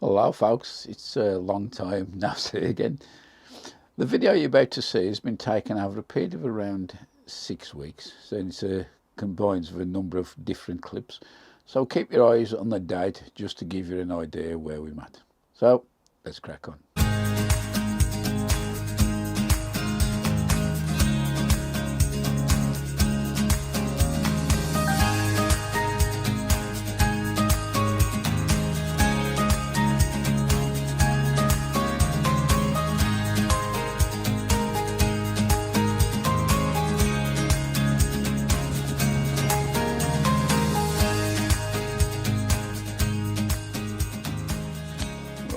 Hello folks, it's a long time no see again. The video you're about to see has been taken over a period of around 6 weeks, so it combines with a number of different clips. So keep your eyes on the date just to give you an idea where we're at. So let's crack on.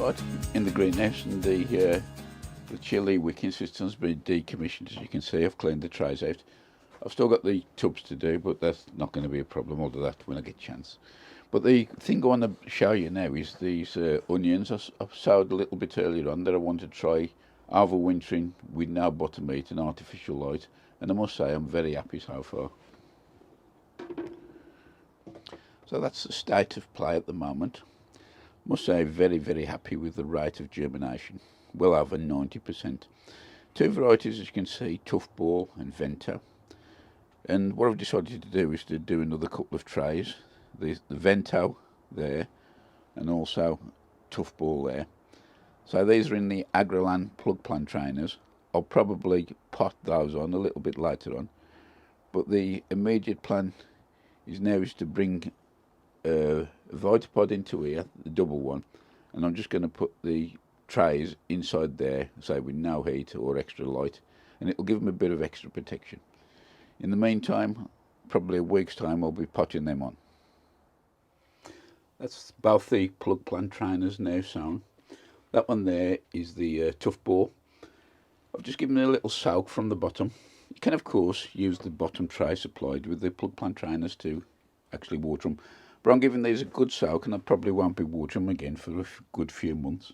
Right, in the greenhouse, and the chili wicking system's been decommissioned. As you can see, I've cleaned the trays out. I've still got the tubs to do, but that's not going to be a problem. I'll do that when I get a chance. But the thing I want to show you now is these onions I've sowed a little bit earlier on that I want to try overwintering with no bottom heat and artificial light, and I must say I'm very happy so far. So that's the state of play at the moment. Must say very happy with the rate of germination, well over 90%. Two varieties, as you can see, Tough Ball and Vento. And what I've decided to do is to do another couple of trays, the Vento there and also Tough Ball there. So these are in the Agroland plug plant trainers. I'll probably pot those on a little bit later on, but the immediate plan is now to bring Vitapod into here, the double one, and I'm just going to put the trays inside there, say with no heat or extra light, and it'll give them a bit of extra protection. In the meantime, probably a week's time, I'll be potting them on. That's both the plug plant trainers now sown. That one there is the Tough Ball. I've just given it a little soak from the bottom. You can of course use the bottom tray supplied with the plug plant trainers to actually water them, but I'm giving these a good soak, and I probably won't be watering them again for a good few months.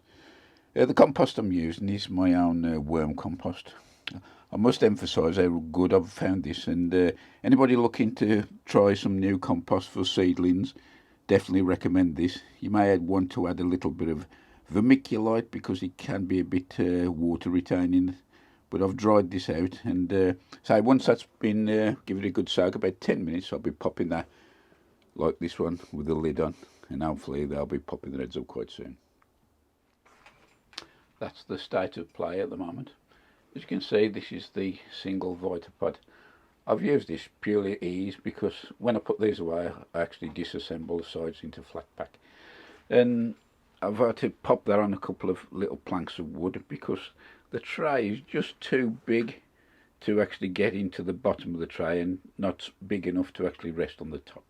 The compost I'm using is my own worm compost. I must emphasise how good I've found this, and anybody looking to try some new compost for seedlings, definitely recommend this. You may want to add a little bit of vermiculite because it can be a bit water retaining, but I've dried this out, and so once that's been given a good soak, about 10 minutes, I'll be popping that like this one with the lid on, and hopefully they'll be popping their heads up quite soon. That's the state of play at the moment. As you can see, this is the single Vitapod. I've used this purely ease because when I put these away, I actually disassemble the sides into flat pack, and I've had to pop that on a couple of little planks of wood because the tray is just too big to actually get into the bottom of the tray and not big enough to actually rest on the top.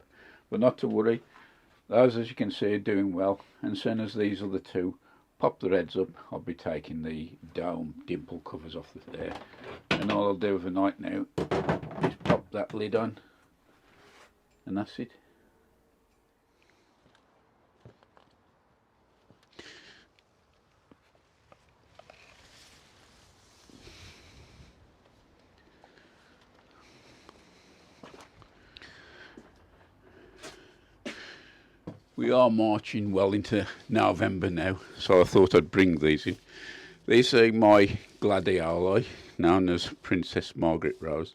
But not to worry, those, as you can see, are doing well, and as soon as these other two pop their heads up, I'll be taking the dome dimple covers off there, and all I'll do overnight now is pop that lid on, and that's it. We are marching well into November now, so I thought I'd bring these in. These are my Gladiolus, known as Princess Margaret Rose.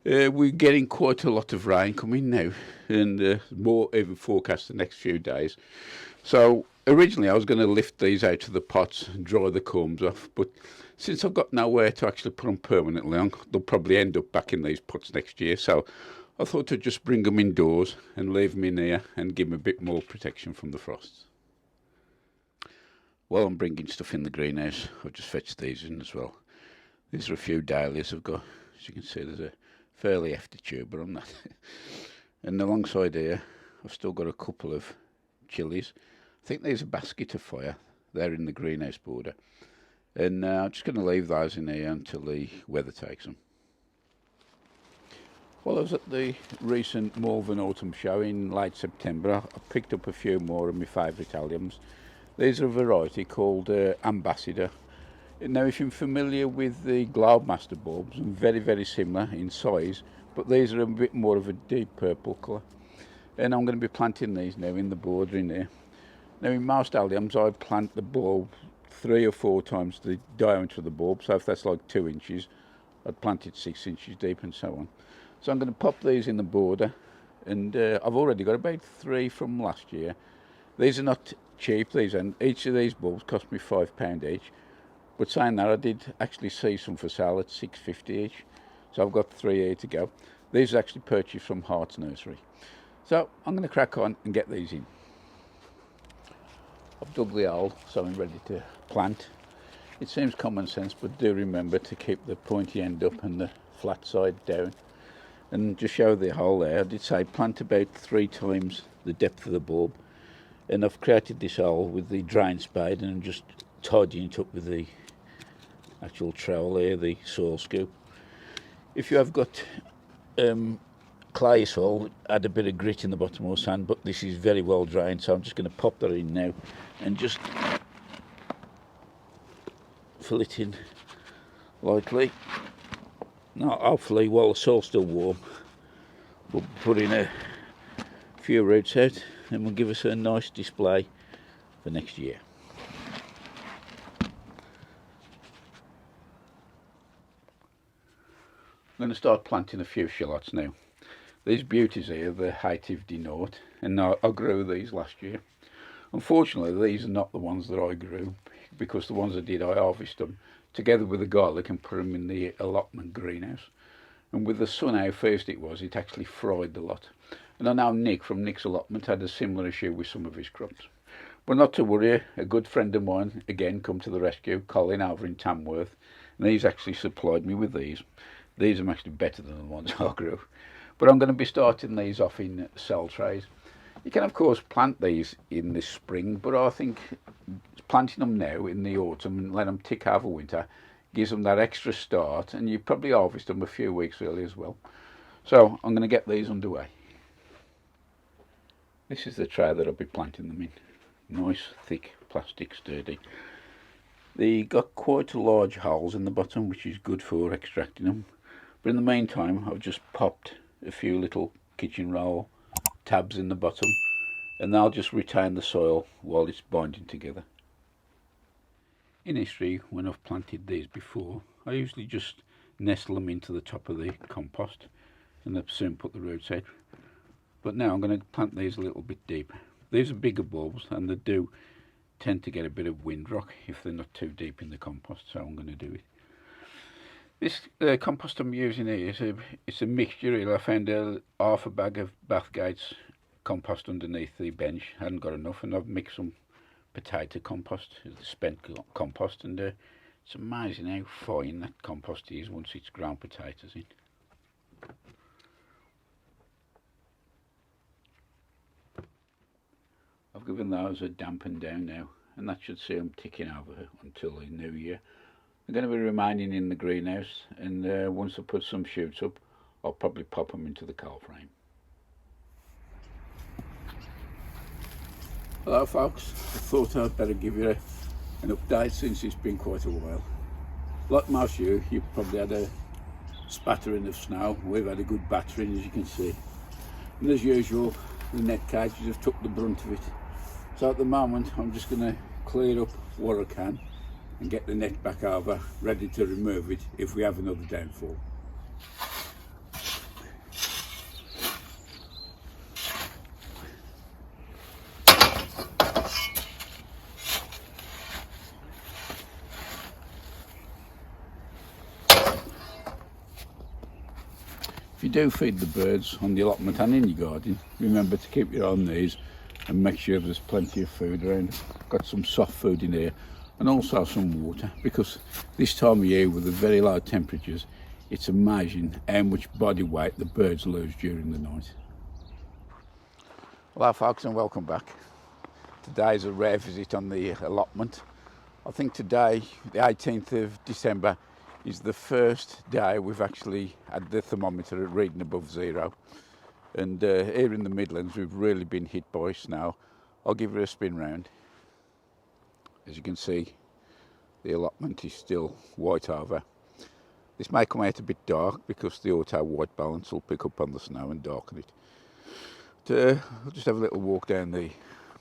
We're getting quite a lot of rain coming now, and more even forecast the next few days. So originally I was going to lift these out of the pots and dry the combs off, but since I've got nowhere to actually put them permanently on, they'll probably end up back in these pots next year. So I thought I'd just bring them indoors and leave them in here and give them a bit more protection from the frosts. While I'm bringing stuff in the greenhouse, I've just fetched these in as well. These are a few dahlias I've got. As you can see, there's a fairly hefty tuber on that. And alongside here, I've still got a couple of chilies. I think these are basket of fire. They're in the greenhouse border. And I'm just going to leave those in here until the weather takes them. While I was at the recent Malvern Autumn Show in late September, I picked up a few more of my favourite Alliums. These are a variety called Ambassador. Now, if you're familiar with the Globemaster bulbs, very similar in size, but these are a bit more of a deep purple colour. And I'm going to be planting these now in the border in there. Now in most alliums I plant the bulb 3 or 4 times the diameter of the bulb, so if that's like 2 inches I'd plant it 6 inches deep and so on. So I'm going to pop these in the border, and I've already got about 3 from last year. These are not cheap, these, and each of these bulbs cost me £5 each. But saying that, I did actually see some for sale at £6.50 each, so I've got 3 here to go. These are actually purchased from Hart's Nursery. So I'm going to crack on and get these in. I've dug the hole, so I'm ready to plant. It seems common sense, but do remember to keep the pointy end up and the flat side down. And just show the hole there, I did say plant about 3 times the depth of the bulb. And I've created this hole with the drain spade, and I'm just tidying it up with the actual trowel there, the soil scoop. If you have got clay soil, add a bit of grit in the bottom or sand, but this is very well drained, so I'm just going to pop that in now and just fill it in lightly. Now hopefully while the soil's still warm we'll put in a few roots out, and will give us a nice display for next year. I'm going to start planting a few shallots now. These beauties here, the Hative Denote, and I grew these last year. Unfortunately, these are not the ones that I grew, because the ones I did, I harvested them together with the garlic and put them in the Allotment greenhouse. And with the sun how fierce it was, it actually fried the lot. And I know Nick from Nick's Allotment had a similar issue with some of his crops. But not to worry, a good friend of mine, again, come to the rescue, Colin over in Tamworth, and he's actually supplied me with these. These are actually better than the ones I grew. But I'm going to be starting these off in cell trays. You can of course plant these in the spring, but I think planting them now in the autumn and let them tick over winter gives them that extra start, and you probably harvest them a few weeks early as well. So I'm going to get these underway. This is the tray that I'll be planting them in. Nice, thick, plastic, sturdy. They got quite large holes in the bottom, which is good for extracting them. But in the meantime, I've just popped a few little kitchen roll tabs in the bottom, and they'll just retain the soil while it's binding together. In history, when I've planted these before, I usually just nestle them into the top of the compost and they'll soon put the roots out. But now I'm going to plant these a little bit deeper. These are bigger bulbs, and they do tend to get a bit of windrock if they're not too deep in the compost, so I'm going to do it. This compost I'm using here it's a mixture. Really. I found half a bag of Bathgate's compost underneath the bench. I hadn't got enough, and I've mixed some potato compost, the spent compost, and it's amazing how fine that compost is once it's ground potatoes in. I've given those a dampen down now, and that should see them ticking over until the new year. They're going to be remaining in the greenhouse, and once I put some shoots up, I'll probably pop them into the coal frame. Hello folks, I thought I'd better give you an update since it's been quite a while. Like most of you, you've probably had a spattering of snow. We've had a good battering, as you can see. And as usual, the net cages have took the brunt of it. So at the moment, I'm just going to clear up what I can and get the net back over, ready to remove it if we have another downfall. If you do feed the birds on the allotment and in your garden, remember to keep your eye on these and make sure there's plenty of food around. Got some soft food in here and also some water, because this time of year with the very low temperatures, it's amazing how much body weight the birds lose during the night. Hello folks, and welcome back. Today's a rare visit on the allotment. I think today, the 18th of December, is the first day we've actually had the thermometer reading above zero. And here in the Midlands, we've really been hit by snow. I'll give it a spin round. As you can see, the allotment is still white over. This may come out a bit dark because the auto white balance will pick up on the snow and darken it. But, I'll just have a little walk down the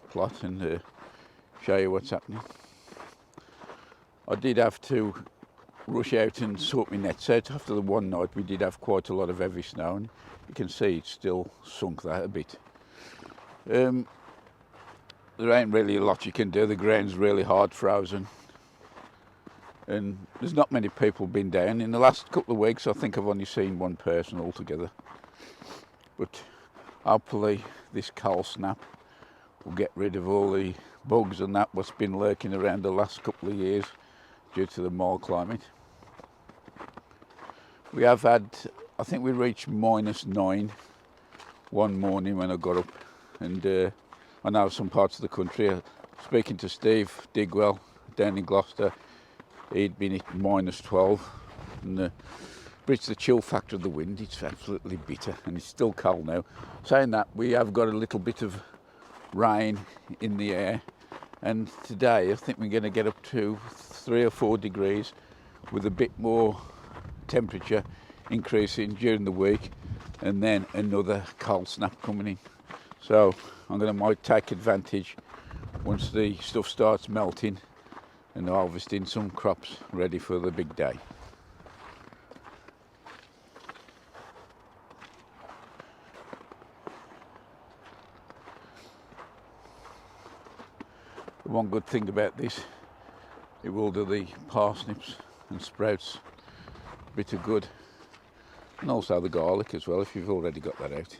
plot, and show you what's happening. I did have to rush out and sort my nets out after the one night. We did have quite a lot of heavy snow, and you can see it's still sunk that a bit. There ain't really a lot you can do. The ground's really hard frozen, and there's not many people been down. In the last couple of weeks I think I've only seen one person altogether, but hopefully this cold snap will get rid of all the bugs and that what's been lurking around the last couple of years due to the mild climate. We have had, I think we reached -9 one morning when I got up, and I know some parts of the country, speaking to Steve Digwell down in Gloucester, he'd been at -12, and it's the chill factor of the wind, it's absolutely bitter, and it's still cold now. Saying that, we have got a little bit of rain in the air, and today I think we're going to get up to 3 or 4 degrees with a bit more temperature increasing during the week, and then another cold snap coming in. So I'm going to might take advantage once the stuff starts melting and harvesting some crops ready for the big day. The one good thing about this, it will do the parsnips and sprouts a bit of good, and also the garlic as well if you've already got that out.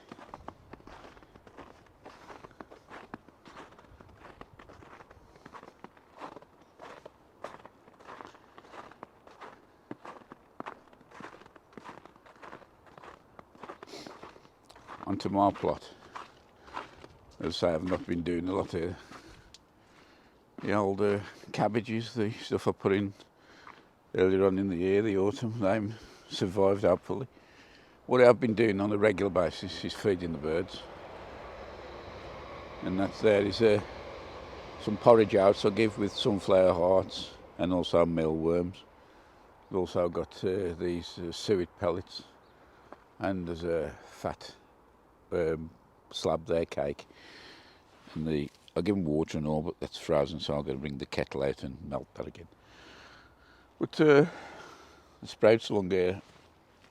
Onto my plot. As I say, I've not been doing a lot here. The old cabbages, the stuff I put in earlier on in the year, the autumn, they survived hopefully. What I've been doing on a regular basis is feeding the birds, and that's there is some porridge oats I give with sunflower hearts and also mealworms. I've also got these suet pellets, and there's a fat slab there, cake, and I give them water and all, but that's frozen, so I'm going to bring the kettle out and melt that again. But the sprouts along here,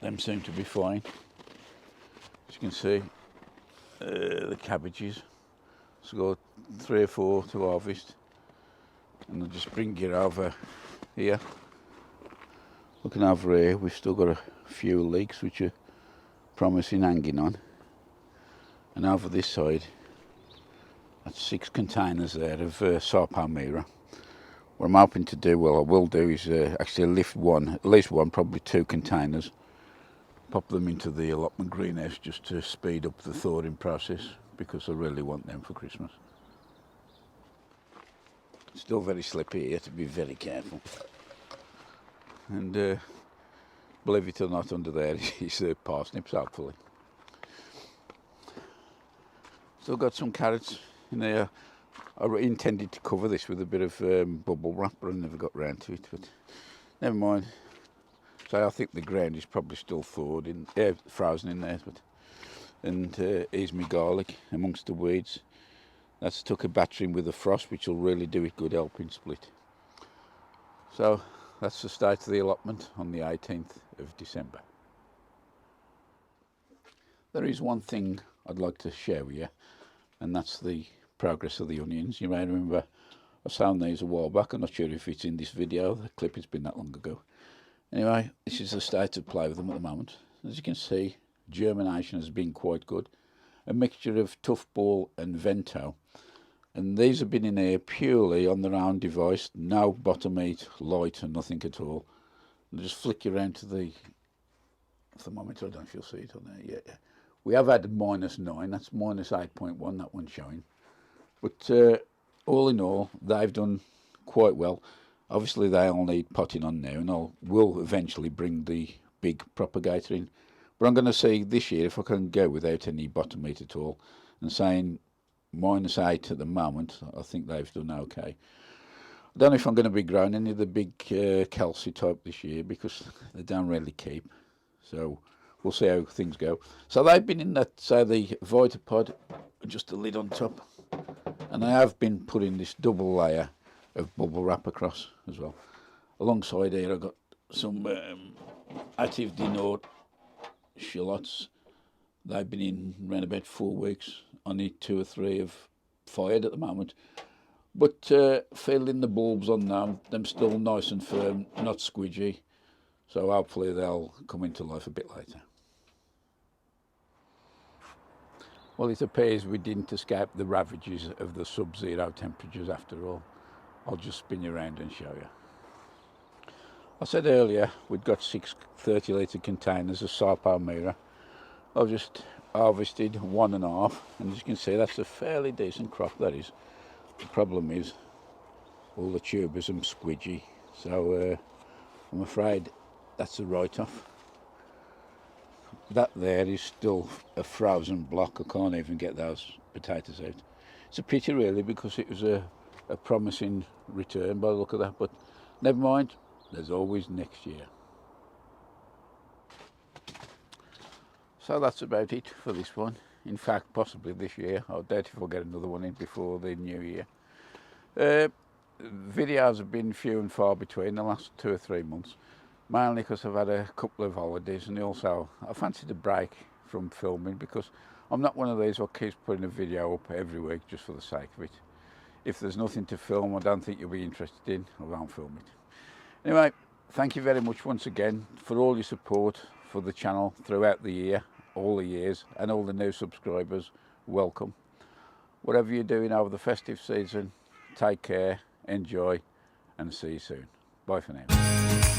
them seem to be fine. As you can see, the cabbages, so got 3 or 4 to harvest, and I'll just bring it over here. Looking over here, we've still got a few leeks which are promising hanging on, and over this side, that's 6 containers there of Sarpalmira. What I'm hoping to do, well I will do, is actually lift at least one, probably 2 containers, pop them into the allotment greenhouse just to speed up the thawing process, because I really want them for Christmas. Still very slippy here, to be very careful. And believe it or not, under there is the parsnips hopefully. Still got some carrots in there. I intended to cover this with a bit of bubble wrap, but I never got round to it, but never mind. So I think the ground is probably still thawed in, frozen in there, but, and here's my garlic amongst the weeds. That's took a battering with the frost, which will really do it good, helping split. So that's the state of the allotment on the 18th of December. There is one thing I'd like to share with you, and that's the progress of the onions. You may remember I sown these a while back. I'm not sure if it's in this video, the clip, it's been that long ago. Anyway, this is the state of play with them at the moment. As you can see, germination has been quite good. A mixture of tough ball and vento, and these have been in here purely on their own device, no bottom heat, light, and nothing at all. And just flick you around to the thermometer. I don't know if you'll see it on there. Yeah. We have had -9, that's -8.1, that one's showing. But all in all, they've done quite well. Obviously, they all need potting on now, and will eventually bring the big propagator in. But I'm going to see this year if I can go without any bottom heat at all, and saying -8 at the moment, I think they've done okay. I don't know if I'm going to be growing any of the big Kelsey type this year, because they don't really keep. So we'll see how things go. So they've been in that, say, the Vitapod, just the lid on top, And I have been putting this double layer of bubble wrap across as well. Alongside here I've got some active denode shallots. They've been in around about 4 weeks. I need 2 or 3 have fired at the moment. But filling the bulbs on them still nice and firm, not squidgy. So hopefully they'll come into life a bit later. Well, it appears we didn't escape the ravages of the sub-zero temperatures after all. I'll just spin you around and show you. I said earlier we'd got 6 30-litre containers of Sarpomera. I've just harvested 1.5, and as you can see that's a fairly decent crop, that is. The problem is all the tubers are squidgy, so I'm afraid that's a write-off. That there is still a frozen block. I can't even get those potatoes out. It's a pity really, because it was a promising return by the look of that, but never mind, there's always next year. So that's about it for this one. In fact, possibly this year. I doubt if I'll get another one in before the new year. Videos have been few and far between the last 2 or 3 months, mainly because I've had a couple of holidays, and also I fancied a break from filming, because I'm not one of these who keeps putting a video up every week just for the sake of it. If there's nothing to film I don't think you'll be interested in, I won't film it. Anyway, thank you very much once again for all your support for the channel throughout the year, all the years, and all the new subscribers, welcome. Whatever you're doing over the festive season, take care, enjoy, and see you soon. Bye for now.